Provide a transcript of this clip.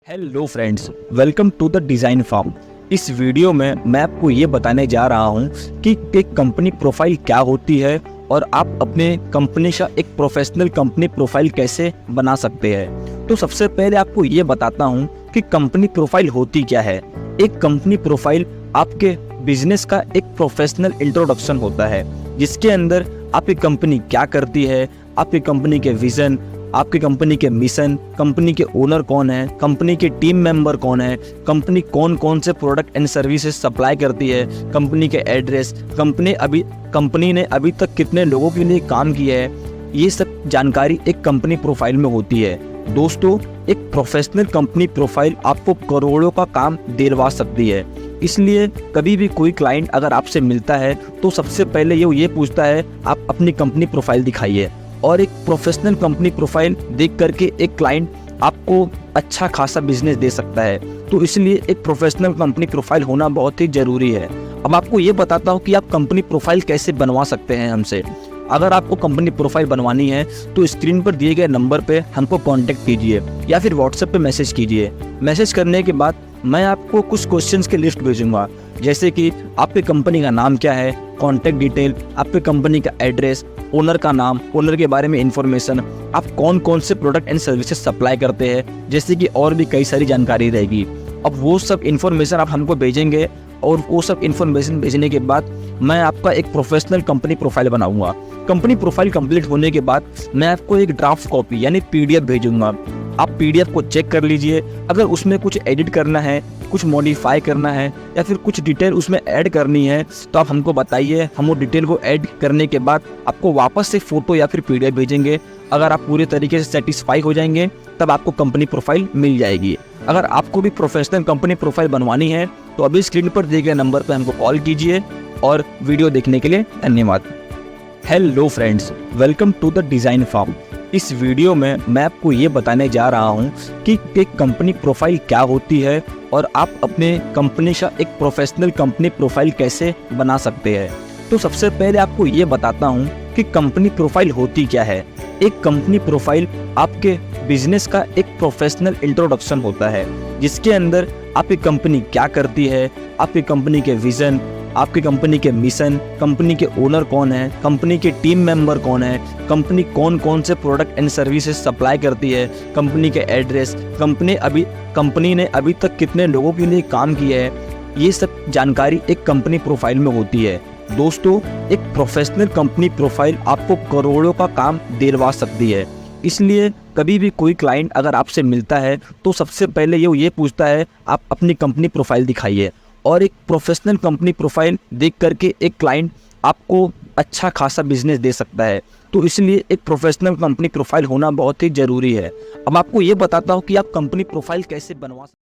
Hello friends, welcome to the design farm. इस video में मैं आपको ये बताने जा रहा हूँ कि एक कंपनी प्रोफाइल क्या होती है और आप अपने कंपनी का एक प्रोफेशनल कंपनी प्रोफाइल कैसे बना सकते हैं। तो सबसे पहले आपको ये बताता हूँ कि कंपनी प्रोफाइल होती क्या है। एक कंपनी प्रोफाइल आपके बिजनेस का एक प्रोफेशनल इंट्रोडक्शन होता है, जिसके अंदर आपकी कंपनी क्या करती है, आपकी कंपनी के विजन, आपकी कंपनी के मिशन, कंपनी के ओनर कौन है, कंपनी के टीम मेंबर कौन है, कंपनी कौन कौन से प्रोडक्ट एंड सर्विसेज सप्लाई करती है, कंपनी के एड्रेस, कंपनी ने अभी तक कितने लोगों के लिए काम किया है, ये सब जानकारी एक कंपनी प्रोफाइल में होती है। दोस्तों, एक प्रोफेशनल कंपनी प्रोफाइल आपको करोड़ों का काम दिलवा सकती है। इसलिए कभी भी कोई क्लाइंट अगर आपसे मिलता है तो सबसे पहले ये पूछता है आप अपनी कंपनी प्रोफाइल दिखाइए। और एक प्रोफेशनल कंपनी प्रोफाइल देख करके एक क्लाइंट आपको अच्छा खासा बिजनेस दे सकता है। तो इसलिए एक प्रोफेशनल कंपनी प्रोफाइल होना बहुत ही ज़रूरी है। अब आपको ये बताता हूँ कि आप कंपनी प्रोफाइल कैसे बनवा सकते हैं हमसे। अगर आपको कंपनी प्रोफाइल बनवानी है तो स्क्रीन पर दिए गए नंबर पे हमको कांटेक्ट कीजिए या फिर व्हाट्सएप पे मैसेज कीजिए। मैसेज करने के बाद मैं आपको कुछ क्वेश्चंस की लिस्ट भेजूंगा, जैसे कि आपकी कंपनी का नाम क्या है, कॉन्टैक्ट डिटेल, आपकी कंपनी का एड्रेस, ओनर का नाम, ओनर के बारे में इंफॉर्मेशन, आप कौन कौन से प्रोडक्ट एंड सर्विसेज सप्लाई करते हैं, जैसे कि और भी कई सारी जानकारी रहेगी। अब वो सब इन्फॉर्मेशन आप हमको भेजेंगे और वो सब इन्फॉर्मेशन भेजने के बाद मैं आपका एक प्रोफेशनल कंपनी प्रोफाइल बनाऊंगा। कंपनी प्रोफाइल कंप्लीट होने के बाद मैं आपको एक ड्राफ्ट कॉपी यानी पीडीएफ भेजूंगा। आप पीडीएफ को चेक कर लीजिए। अगर उसमें कुछ एडिट करना है, कुछ मॉडिफाई करना है या फिर कुछ डिटेल उसमें ऐड करनी है तो आप हमको बताइए। हम वो डिटेल को ऐड करने के बाद आपको वापस से फोटो या फिर पीडीएफ भेजेंगे। अगर आप पूरे तरीके से सेटिस्फाई हो जाएंगे तब आपको कंपनी प्रोफाइल मिल जाएगी। अगर आपको भी प्रोफेशनल कंपनी प्रोफाइल बनवानी है तो अभी स्क्रीन पर दिए गए नंबर पर हमको कॉल कीजिए। और वीडियो देखने के लिए धन्यवाद। Hello friends, welcome to the design farm. इस वीडियो में मैं आपको ये बताने जा रहा हूँ कि एक कंपनी प्रोफाइल क्या होती है और आप अपने कंपनी का एक प्रोफेशनल कंपनी प्रोफाइल कैसे बना सकते हैं। तो सबसे पहले आपको ये बताता हूँ कि कंपनी प्रोफाइल होती क्या है। एक कंपनी प्रोफाइल आपके बिजनेस का एक प्रोफेशनल इंट्रोडक्शन होता है, जिसके अंदर आपकी कंपनी क्या करती है, आपकी कंपनी के विजन, आपकी कंपनी के मिशन, कंपनी के ओनर कौन है, कंपनी के टीम मेंबर कौन है, कंपनी कौन कौन से प्रोडक्ट एंड सर्विसेज सप्लाई करती है, कंपनी के एड्रेस, कंपनी ने अभी तक कितने लोगों के लिए काम किया है, ये सब जानकारी एक कंपनी प्रोफाइल में होती है। दोस्तों, एक प्रोफेशनल कंपनी प्रोफाइल आपको करोड़ों का काम दिलवा सकती है। इसलिए कभी भी कोई क्लाइंट अगर आपसे मिलता है तो सबसे पहले ये पूछता है आप अपनी कंपनी प्रोफाइल दिखाइए। और एक प्रोफेशनल कंपनी प्रोफाइल देख करके एक क्लाइंट आपको अच्छा खासा बिजनेस दे सकता है। तो इसलिए एक प्रोफेशनल कंपनी प्रोफाइल होना बहुत ही ज़रूरी है। अब आपको ये बताता हूँ कि आप कंपनी प्रोफाइल कैसे बनवा सकते हैं।